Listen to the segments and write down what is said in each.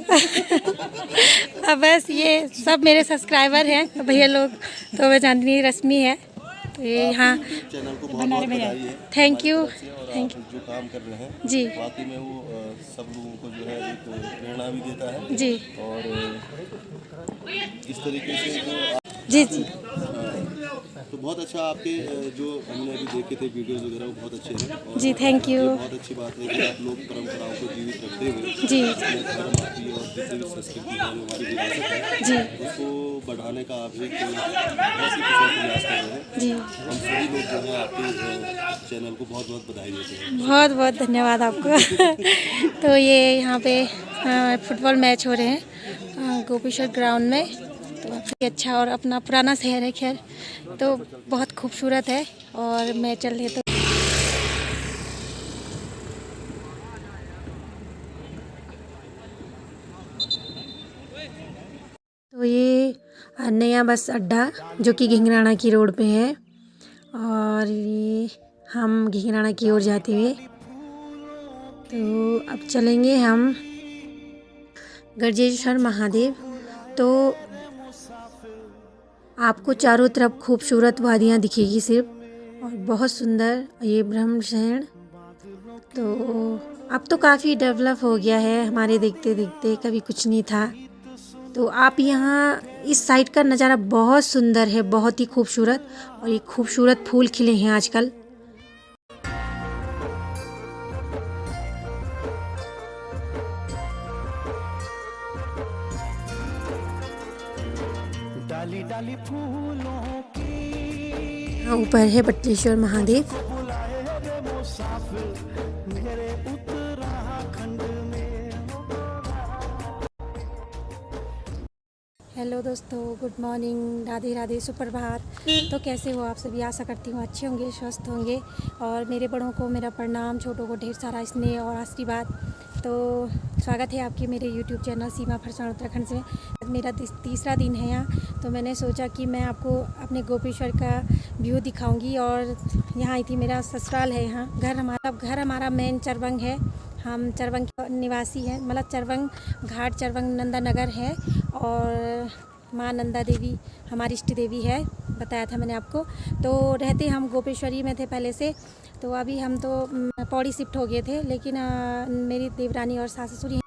अब बस ये सब मेरे सब्सक्राइबर हैं भैया लोग, तो मैं चांदनी रश्मि है, तो ये यहाँ चैनल को बहुत बहुत बधाई है। Thank you thank you. जो काम कर रहे हैं जी वाकई में वो सब लोगों को जो है एक प्रेरणा भी देता है जी और इस तरीके से जो जी जी तो बहुत अच्छा आपके जो हमने अभी देखे थे वीडियोस वगैरह वो बहुत अच्छे हैं और जी थैंक यू ये बहुत अच्छी बात है कि आप लोग परंपराओं को जीवित रखते हुए जी अपने धर्म आपकी और जितनी भी संस्कृति है जो हमारी विरासत है जी उसको बढ़ाने का आप एक ऐसी कुशल प्रयास कर रहे हैं। जी हम सभी लोग जो है आपके चैनल को बहुत बहुत बधाई देते हैं। बहुत बहुत धन्यवाद आपको। तो ये यहाँ पे फुटबॉल मैच हो रहे हैं गोपीश्वर ग्राउंड में, तो काफ़ी अच्छा और अपना पुराना शहर है, खैर तो बहुत खूबसूरत है और मैच चल रहे तो ये नया बस अड्डा जो कि घिंगराना की रोड पे है और ये हम घिंगराना की ओर जाते हुए, तो अब चलेंगे हम गजेश्वर महादेव। तो आपको चारों तरफ खूबसूरत वादियाँ दिखेगी सिर्फ और बहुत सुंदर ये ब्रह्म शरण। तो अब तो काफ़ी डेवलप हो गया है हमारे देखते देखते, कभी कुछ नहीं था। तो आप यहाँ इस साइड का नज़ारा बहुत सुंदर है, बहुत ही खूबसूरत, और ये खूबसूरत फूल खिले हैं आजकल। डाली डाली फूलों की यहाँ ऊपर है बट्टेश्वर महादेव। बुलाए रे मुसाफिर मेरे उत्तराखंड में। हेलो दोस्तों, गुड मॉर्निंग, राधे राधे, सुप्रभात। तो कैसे हो आप सभी? आशा करती हूँ अच्छे होंगे, स्वस्थ होंगे, और मेरे बड़ों को मेरा प्रणाम, छोटों को ढेर सारा स्नेह और आशीर्वाद। तो स्वागत है आपके मेरे यूट्यूब चैनल सीमा फरसान उत्तराखंड से। मेरा तीसरा दिन है यहाँ, तो मैंने सोचा कि मैं आपको अपने गोपेश्वर का व्यू दिखाऊंगी। और यहाँ आई थी, मेरा ससुराल है यहाँ, घर हमारा मेन चरवंग है। हम चरवंग के निवासी हैं, मतलब चरवंग घाट, चरवंग नंदा नगर है, और माँ नंदा देवी हमारी इष्ट देवी है, बताया था मैंने आपको। तो रहते हम गोपेश्वरी में थे पहले से, तो अभी हम तो पौड़ी शिफ्ट हो गए थे, लेकिन मेरी देवरानी और सास ससुर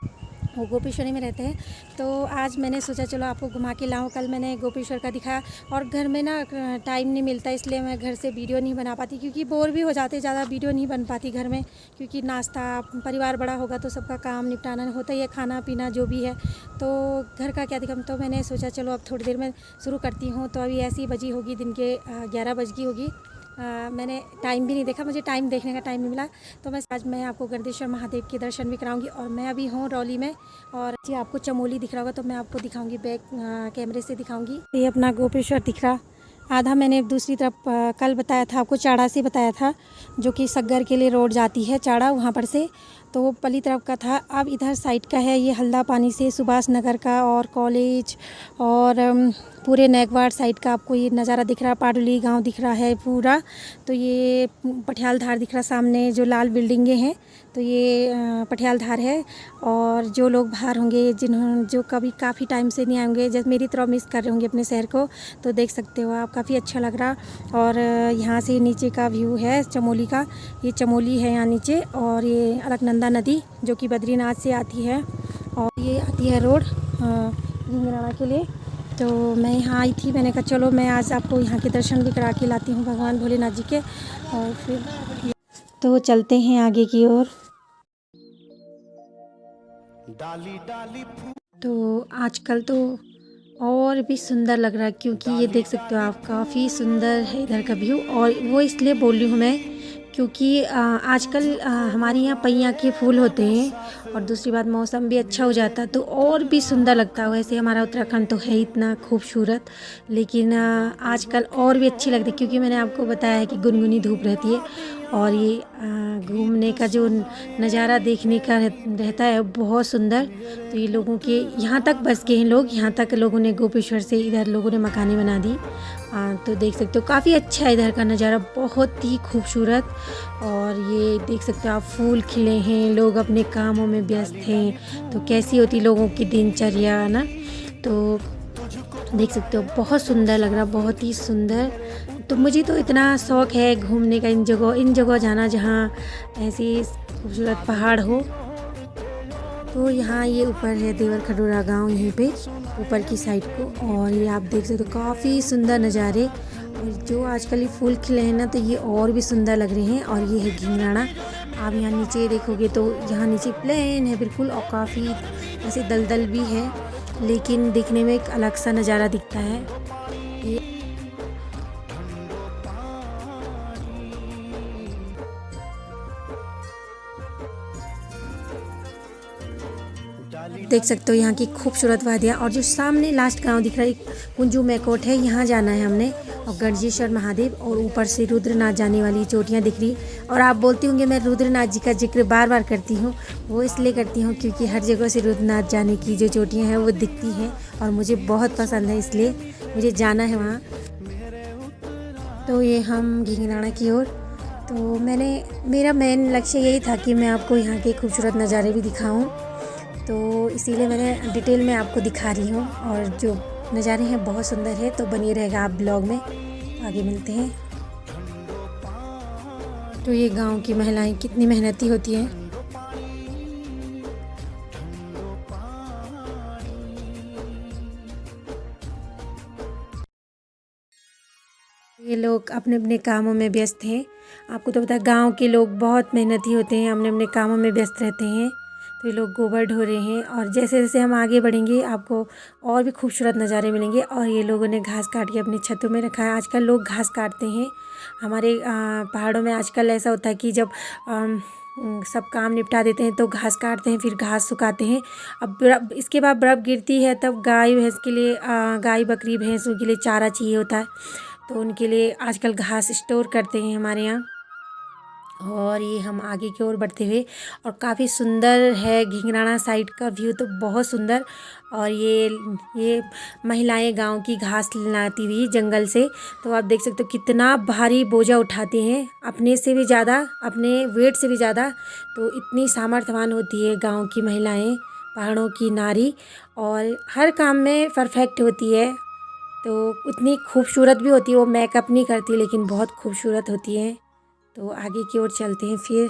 वो गोपेश्वरी में रहते हैं। तो आज मैंने सोचा चलो आपको घुमा के लाऊं। कल मैंने गोपेश्वर का दिखाया, और घर में ना टाइम नहीं मिलता, इसलिए मैं घर से वीडियो नहीं बना पाती, क्योंकि बोर भी हो जाते, ज़्यादा वीडियो नहीं बन पाती घर में, क्योंकि नाश्ता, परिवार बड़ा होगा तो सबका काम निपटाना होता ही है, खाना पीना जो भी है, तो घर का क्या दिखा। तो मैंने सोचा चलो अब थोड़ी देर में शुरू करती हूँ। तो अभी ऐसी बजी होगी, दिन के 11 बज गई होगी। मैंने टाइम भी नहीं देखा, मुझे टाइम देखने का टाइम नहीं मिला। तो आज मैं आपको गणेश्वर महादेव के दर्शन भी कराऊंगी, और मैं अभी हूँ रौली में, और जी आपको चमोली दिख रहा होगा, तो मैं आपको दिखाऊंगी, बैक कैमरे से दिखाऊंगी। ये अपना गोपेश्वर दिख रहा आधा। मैंने दूसरी तरफ कल बताया था आपको, चाड़ा से बताया था, जो कि सग्गर के लिए रोड जाती है चाड़ा, वहाँ पर से, तो वो पली तरफ का था। अब इधर साइड का है, ये हल्दा पानी से सुभाष नगर का और कॉलेज और पूरे नेगवाड़ साइड का आपको ये नज़ारा दिख रहा, पाडुली गांव दिख रहा है पूरा। तो ये पटियाल धार दिख रहा सामने, जो लाल बिल्डिंगें हैं, तो ये पटियाल धार है। और जो लोग बाहर होंगे, जो कभी काफ़ी टाइम से नहीं आए होंगे, जैसे मेरी तरह मिस कर रहे होंगे अपने शहर को, तो देख सकते हो आप, काफ़ी अच्छा लग रहा। और यहाँ से नीचे का व्यू है चमोली का, ये चमोली है यहाँ नीचे, और ये अलकनंदा नदी जो कि बद्रीनाथ से आती है, और ये आती है रोड घिंगराना के लिए। तो मैं यहाँ आई थी, मैंने कहा चलो मैं आज आपको यहाँ के दर्शन भी करा के लाती हूँ भगवान भोलेनाथ जी के, और फिर तो चलते हैं आगे की ओर। डाली डाली तो आजकल तो और भी सुंदर लग रहा है, क्योंकि ये देख सकते हो आप, काफ़ी सुंदर है इधर का व्यू। और वो इसलिए बोल रही हूँ मैं, क्योंकि आजकल हमारे यहाँ पैया के फूल होते हैं, और दूसरी बात मौसम भी अच्छा हो जाता है, तो और भी सुंदर लगता है। वैसे हमारा उत्तराखंड तो है इतना खूबसूरत, लेकिन आजकल और भी अच्छी लगती है, क्योंकि मैंने आपको बताया है कि गुनगुनी धूप रहती है, और ये घूमने का जो नज़ारा देखने का रहता है बहुत सुंदर। तो ये लोगों के यहाँ तक बस गए हैं लोग, यहाँ तक लोगों ने गोपेश्वर से इधर लोगों ने मकानें बना दी। तो देख सकते हो काफ़ी अच्छा है इधर का नज़ारा, बहुत ही खूबसूरत। और ये देख सकते हो आप फूल खिले हैं, लोग अपने कामों में व्यस्त हैं। तो कैसी होती लोगों की दिनचर्या ना, तो देख सकते हो बहुत सुंदर लग रहा, बहुत ही सुंदर। तो मुझे तो इतना शौक़ है घूमने का, इन जगह जाना जहाँ ऐसी खूबसूरत पहाड़ हो। तो यहाँ ये ऊपर है देवर खडोरा गांव, यहीं पे ऊपर की साइड को। और ये आप देख सकते हो काफ़ी सुंदर नज़ारे। और जो आजकल ये फूल खिले हैं ना, तो ये और भी सुंदर लग रहे हैं। और ये है घिंगराना। आप यहाँ नीचे देखोगे तो यहाँ नीचे प्लेन है बिल्कुल, और काफ़ी ऐसे दलदल भी है, लेकिन देखने में एक अलग सा नज़ारा दिखता है। ये देख सकते हो यहाँ की खूबसूरत वादियाँ। और जो सामने लास्ट गांव दिख रहा है कुंजू मैकोट है, यहाँ जाना है हमने। और गणजेश्वर महादेव और ऊपर से रुद्रनाथ जाने वाली चोटियाँ दिख रही। और आप बोलती होंगे मैं रुद्रनाथ जी का जिक्र बार बार करती हूँ, वो इसलिए करती हूँ क्योंकि हर जगह से रुद्रनाथ जाने की जो चोटियाँ हैं वो दिखती हैं, और मुझे बहुत पसंद है, इसलिए मुझे जाना है वहाँ। तो ये हम घिंगराना की ओर, तो मेरा मेन लक्ष्य यही था कि मैं आपको यहाँ के खूबसूरत नज़ारे भी दिखाऊँ, तो इसीलिए मैंने डिटेल में आपको दिखा रही हूँ। और जो नज़ारे हैं बहुत सुंदर है, तो बनिए रहेगा आप ब्लॉग में। तो आगे मिलते हैं। तो ये गांव की महिलाएं कितनी मेहनती होती हैं। ये लोग अपने अपने कामों में व्यस्त हैं। आपको तो पता है गाँव के लोग बहुत मेहनती होते हैं, अपने अपने कामों में व्यस्त रहते हैं। तो ये लोग गोबर ढो रहे हैं, और जैसे जैसे हम आगे बढ़ेंगे आपको और भी खूबसूरत नज़ारे मिलेंगे। और ये लोगों ने घास काट के अपने छतों में रखा है। आजकल लोग घास काटते हैं। हमारे पहाड़ों में आजकल ऐसा होता है कि जब सब काम निपटा देते हैं तो घास काटते हैं, फिर घास सुखाते हैं। अब इसके बाद बर्फ़ गिरती है, तब गाय भैंस के लिए गाय बकरी भैंसों के लिए चारा चाहिए होता है, तो उनके लिए आजकल घास स्टोर करते हैं हमारे यहाँ। और ये हम आगे की ओर बढ़ते हुए, और काफ़ी सुंदर है घिंगराना साइड का व्यू, तो बहुत सुंदर। और ये महिलाएं गांव की घास लाती हुई जंगल से, तो आप देख सकते हो कितना भारी बोझा उठाती हैं, अपने से भी ज़्यादा, अपने वेट से भी ज़्यादा। तो इतनी सामर्थ्यवान होती है गांव की महिलाएं, पहाड़ों की नारी, और हर काम में परफेक्ट होती है। तो उतनी खूबसूरत भी होती है, वो मेकअप नहीं करती लेकिन बहुत खूबसूरत होती है। तो आगे की ओर चलते हैं फिर।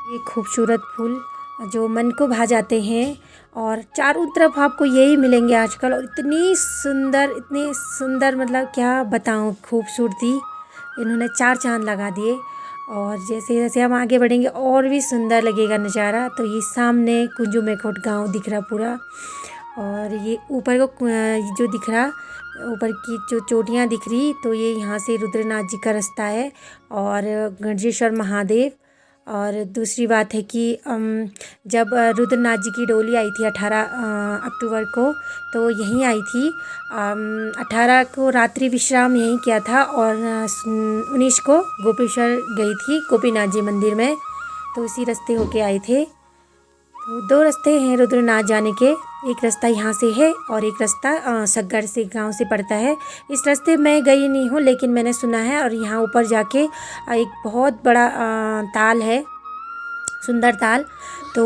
ये खूबसूरत फूल जो मन को भा जाते हैं, और चारों तरफ आपको यही मिलेंगे आजकल। और इतनी सुंदर मतलब क्या बताऊं खूबसूरती, इन्होंने चार चांद लगा दिए। और जैसे जैसे हम आगे बढ़ेंगे और भी सुंदर लगेगा नज़ारा। तो ये सामने कुंजू मैकोट गांव दिख रहा पूरा, और ये ऊपर को जो दिख रहा, ऊपर की जो चोटियाँ दिख रही, तो ये यहाँ से रुद्रनाथ जी का रास्ता है, और गणजेश्वर महादेव। और दूसरी बात है कि जब रुद्रनाथ जी की डोली आई थी 18 अक्टूबर को, तो यहीं आई थी। 18 को रात्रि विश्राम यहीं किया था, और 19 को गोपेश्वर गई थी गोपीनाथ जी मंदिर में, तो इसी रास्ते होके आए थे। तो दो रास्ते हैं रुद्रनाथ जाने के, एक रास्ता यहाँ से है और एक रास्ता सग्गर से गांव से पड़ता है। इस रास्ते मैं गई नहीं हूँ, लेकिन मैंने सुना है। और यहाँ ऊपर जाके एक बहुत बड़ा ताल है, सुंदर ताल, तो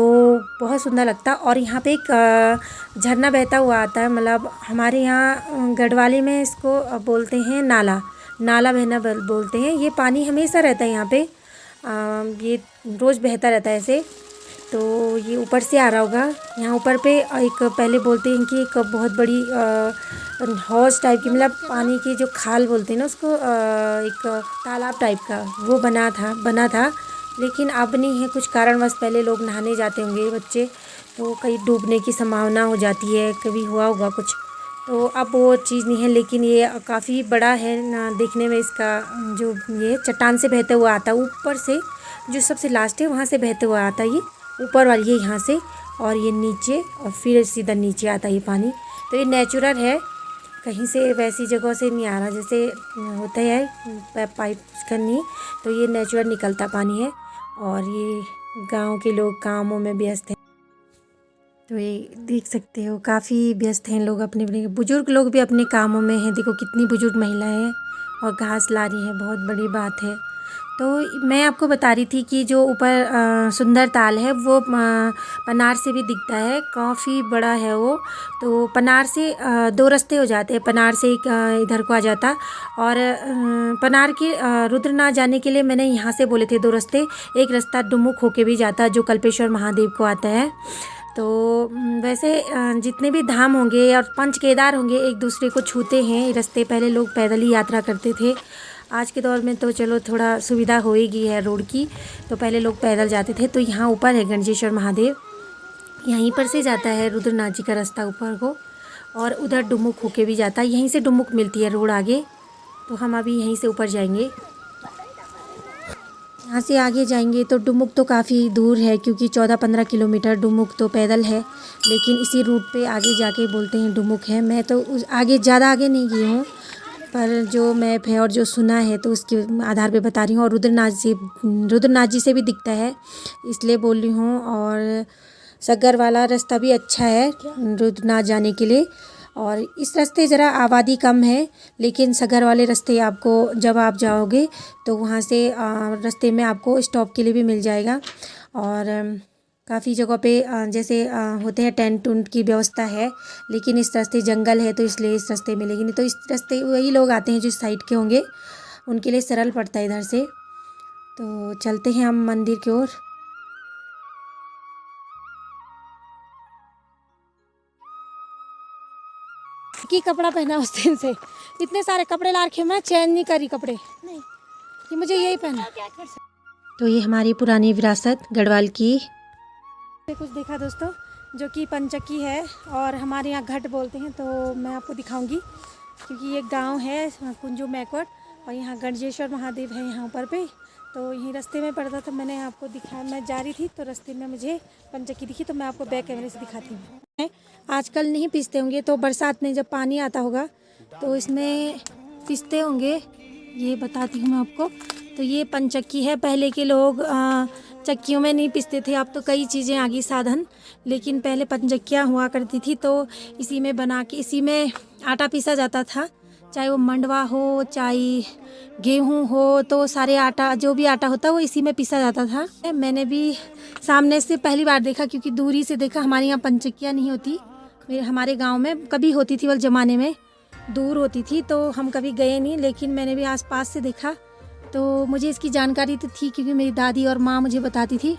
बहुत सुंदर लगता। और यहाँ पे एक झरना बहता हुआ आता है, मतलब हमारे यहाँ गढ़वाली में इसको बोलते हैं नाला बहना बोलते हैं। ये पानी हमेशा रहता है यहाँ पे, ये रोज़ बहता रहता है ऐसे। तो ये ऊपर से आ रहा होगा। यहाँ ऊपर पे एक पहले बोलते हैं कि एक बहुत बड़ी हौज टाइप की, मतलब पानी की जो खाल बोलते हैं ना उसको, एक तालाब टाइप का वो बना था। लेकिन अब नहीं है, कुछ कारणवश पहले लोग नहाने जाते होंगे बच्चे, तो कहीं डूबने की संभावना हो जाती है, कभी हुआ होगा कुछ, तो अब वो चीज़ नहीं है। लेकिन ये काफ़ी बड़ा है ना, देखने में इसका जो ये चट्टान से बहते हुआ आता है ऊपर से, जो सबसे लास्ट है वहाँ से बहते हुआ आता है, ये ऊपर वाली है यहाँ से, और ये नीचे और फिर सीधा नीचे आता है ये पानी। तो ये नेचुरल है, कहीं से वैसी जगह से नहीं आ रहा जैसे होता है पाइप करनी, तो ये नेचुरल निकलता पानी है। और ये गांव के लोग कामों में व्यस्त हैं, तो ये देख सकते हो काफ़ी व्यस्त हैं लोग, अपने अपने बुजुर्ग लोग भी अपने कामों में हैं। देखो कितनी बुजुर्ग महिलाएं हैं और घास ला रही हैं, बहुत बड़ी बात है। तो मैं आपको बता रही थी कि जो ऊपर सुंदर ताल है वो पनार से भी दिखता है, काफ़ी बड़ा है वो। तो पनार से 2 रास्ते हो जाते हैं, पनार से इधर को आ जाता, और पनार के रुद्रनाथ जाने के लिए मैंने यहाँ से बोले थे 2 रास्ते। एक रास्ता डुमुक होके भी जाता जो कल्पेश्वर महादेव को आता है। तो वैसे जितने भी धाम होंगे और पंच केदार होंगे एक दूसरे को छूते हैं रास्ते। पहले लोग पैदल ही यात्रा करते थे, आज के दौर में तो चलो थोड़ा सुविधा हो ही गई है रोड की, तो पहले लोग पैदल जाते थे। तो यहाँ ऊपर है गणजेश्वर महादेव, यहीं पर से जाता है रुद्रनाथ जी का रास्ता ऊपर को, और उधर डुमुक होके भी जाता है, यहीं से डुमुक मिलती है रोड आगे। तो हम अभी यहीं से ऊपर जाएंगे, यहाँ से आगे जाएंगे तो डुमुक तो काफ़ी दूर है, क्योंकि 14-15 किलोमीटर डुमुक तो पैदल है, लेकिन इसी रूट पे आगे जाके बोलते हैं डुमुक है। मैं तो उस आगे ज़्यादा आगे नहीं गई हूँ, पर जो मैप है और जो सुना है तो उसके आधार पे बता रही हूँ। और रुद्रनाथ जी से भी दिखता है, इसलिए बोल रही हूँ। और सग्गर वाला रास्ता भी अच्छा है रुद्रनाथ जाने के लिए, और इस रास्ते ज़रा आबादी कम है, लेकिन सगर वाले रास्ते आपको जब आप जाओगे तो वहाँ से रास्ते में आपको स्टॉप के लिए भी मिल जाएगा। और काफ़ी जगह पे जैसे होते हैं टेंट उंट की व्यवस्था है, लेकिन इस रास्ते जंगल है तो इसलिए इस रास्ते मिलेगी नहीं। तो इस रास्ते वही लोग आते हैं जो इस साइड के होंगे, उनके लिए सरल पड़ता है इधर से। तो चलते हैं हम मंदिर की ओर। की कपड़ा पहना उस दिन से, इतने सारे कपड़े ला रखे, मैं चेंज नहीं करी कपड़े, नहीं कि मुझे यही पहना। तो ये हमारी पुरानी विरासत गढ़वाल की कुछ देखा दोस्तों, जो कि पंचक्की है, और हमारे यहाँ घट बोलते हैं। तो मैं आपको दिखाऊंगी, क्योंकि ये गांव है कुंजू मैकोट, और यहाँ गणजेश्वर महादेव है यहाँ ऊपर पे। तो यहीं रास्ते में पड़ता था, मैंने आपको दिखाया, मैं जा रही थी तो रास्ते में मुझे पंचक्की दिखी, तो मैं आपको बैक कैमरे से दिखाती हूँ। आजकल नहीं पीसते होंगे, तो बरसात में जब पानी आता होगा तो इसमें पीसते होंगे, ये बताती हूँ मैं आपको। तो ये पंचक्की है, पहले के लोग चक्कियों में नहीं पीसते थे, अब तो कई चीज़ें आ गई साधन, लेकिन पहले पंचक्कियाँ हुआ करती थी, तो इसी में बना के इसी में आटा पीसा जाता था, चाहे वो मंडवा हो चाहे गेहूं हो, तो सारे आटा जो भी आटा होता है वो इसी में पीसा जाता था। मैंने भी सामने से पहली बार देखा, क्योंकि दूरी से देखा, हमारे यहाँ पंचक्कियाँ नहीं होती, हमारे गांव में कभी होती थी, वल ज़माने में दूर होती थी, तो हम कभी गए नहीं, लेकिन मैंने भी आसपास से देखा। तो मुझे इसकी जानकारी तो थी, क्योंकि मेरी दादी और माँ मुझे बताती थी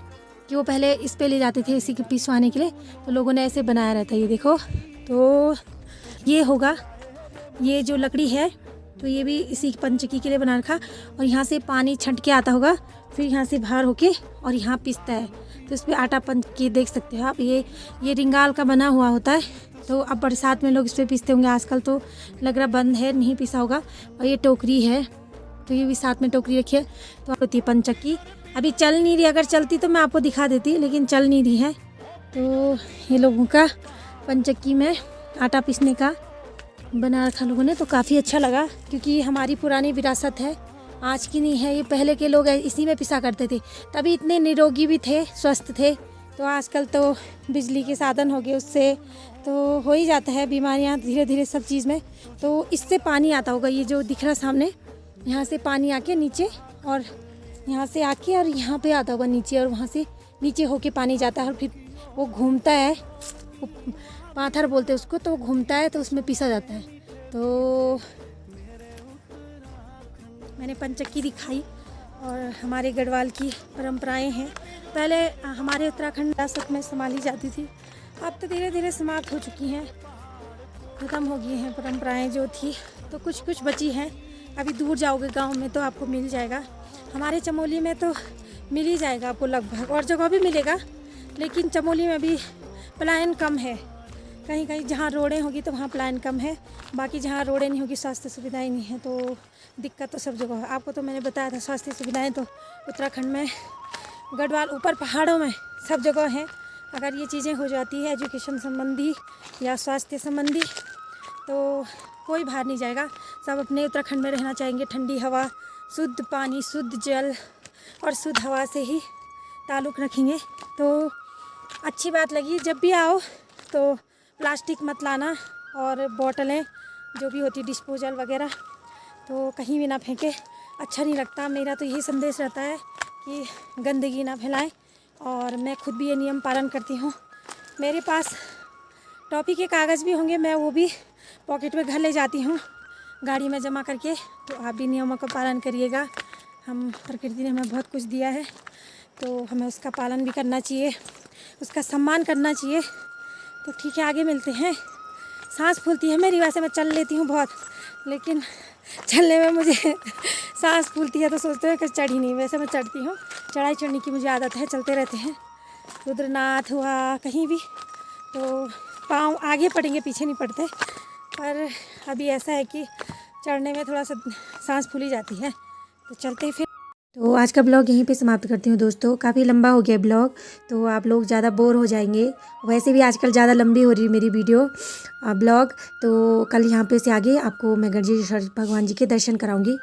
कि वो पहले इस पे ले जाते थे इसी के पिसवाने के लिए, तो लोगों ने ऐसे बनाया रहता है। ये देखो, तो ये होगा, ये जो लकड़ी है तो ये भी इसी पंचक्की के लिए बना रखा, और यहाँ से पानी छंट के आता होगा, फिर यहाँ से बाहर होके और यहाँ पिसता है। तो इस पर आटा पंचक्की देख सकते हो आप, ये रिंगाल का बना हुआ होता है। तो अब बरसात में लोग इस पर पीसते होंगे, आजकल तो लग रहा बंद है, नहीं पिसा होगा। और ये टोकरी है, तो ये भी साथ में टोकरी रखी है। तो होती है पंचक्की, अभी चल नहीं रही, अगर चलती तो मैं आपको दिखा देती, लेकिन चल नहीं रही है। तो ये लोगों का पंचक्की में आटा पीसने का बना रखा लोगों ने, तो काफ़ी अच्छा लगा, क्योंकि ये हमारी पुरानी विरासत है, आज की नहीं है। ये पहले के लोग इसी में पिसा करते थे, तभी इतने निरोगी भी थे, स्वस्थ थे। तो आजकल तो बिजली के साधन हो गए, उससे तो हो ही जाता है बीमारियां धीरे धीरे सब चीज़ में। तो इससे पानी आता होगा, ये जो दिख रहा सामने, यहाँ से पानी आके नीचे, और यहाँ से आके और यहाँ पे आता होगा नीचे, और वहाँ से नीचे होके पानी जाता है, और फिर वो घूमता है, पाथर बोलते हैं उसको, तो घूमता है, तो उसमें पीसा जाता है। तो मैंने पंचक्की दिखाई, और हमारे गढ़वाल की परंपराएं हैं, पहले हमारे उत्तराखंड विरासत में संभाली जाती थी, अब तो धीरे धीरे समाप्त हो चुकी हैं, ख़त्म हो गई हैं परंपराएं जो थी, तो कुछ कुछ बची हैं। अभी दूर जाओगे गांव में तो आपको मिल जाएगा। हमारे चमोली में तो मिल ही जाएगा आपको लगभग, और जगह भी मिलेगा, लेकिन चमोली में भी पलायन कम है। कहीं कहीं जहाँ रोडें होगी तो वहाँ पलायन कम है, बाकी जहाँ रोडें नहीं होगी, स्वास्थ्य सुविधाएं नहीं है, तो दिक्कत तो सब जगह है। आपको तो मैंने बताया था स्वास्थ्य सुविधाएं तो उत्तराखंड में गढ़वाल ऊपर पहाड़ों में सब जगह हैं। अगर ये चीज़ें हो जाती है एजुकेशन संबंधी या स्वास्थ्य संबंधी तो कोई बाहर नहीं जाएगा, सब अपने उत्तराखंड में रहना चाहेंगे। ठंडी हवा, शुद्ध पानी, शुद्ध जल और शुद्ध हवा से ही ताल्लुक़ रखेंगे। तो अच्छी बात लगी। जब भी आओ तो प्लास्टिक मत लाना, और बोतलें जो भी होती डिस्पोजल वगैरह तो कहीं भी ना फेंके, अच्छा नहीं लगता। मेरा तो यही संदेश रहता है कि गंदगी ना फैलाएं, और मैं खुद भी ये नियम पालन करती हूँ। मेरे पास टॉपी के कागज़ भी होंगे, मैं वो भी पॉकेट में घर ले जाती हूँ गाड़ी में जमा करके। तो आप भी नियमों का पालन करिएगा। हम प्रकृति ने हमें बहुत कुछ दिया है, तो हमें उसका पालन भी करना चाहिए, उसका सम्मान करना चाहिए। तो ठीक है, आगे मिलते हैं। सांस फूलती है मेरी, वैसे मैं चल लेती हूँ बहुत, लेकिन चलने में मुझे सांस फूलती है तो सोचते हैं कि चढ़ी नहीं। वैसे मैं चढ़ती हूँ, चढ़ाई चढ़ने की मुझे आदत है, चलते रहते हैं। रुद्रनाथ हुआ कहीं भी तो पाँव आगे पड़ेंगे, पीछे नहीं पड़ते। पर अभी ऐसा है कि चढ़ने में थोड़ा सा सांस फूली जाती है, तो चलते हैं फिर। तो आज का ब्लॉग यहीं पे समाप्त करती हूँ दोस्तों। काफ़ी लंबा हो गया ब्लॉग, तो आप लोग ज़्यादा बोर हो जाएंगे। वैसे भी आजकल ज़्यादा लंबी हो रही है मेरी वीडियो ब्लॉग। तो कल यहाँ पे से आगे आपको मैं गणेश भगवान जी के दर्शन कराऊंगी।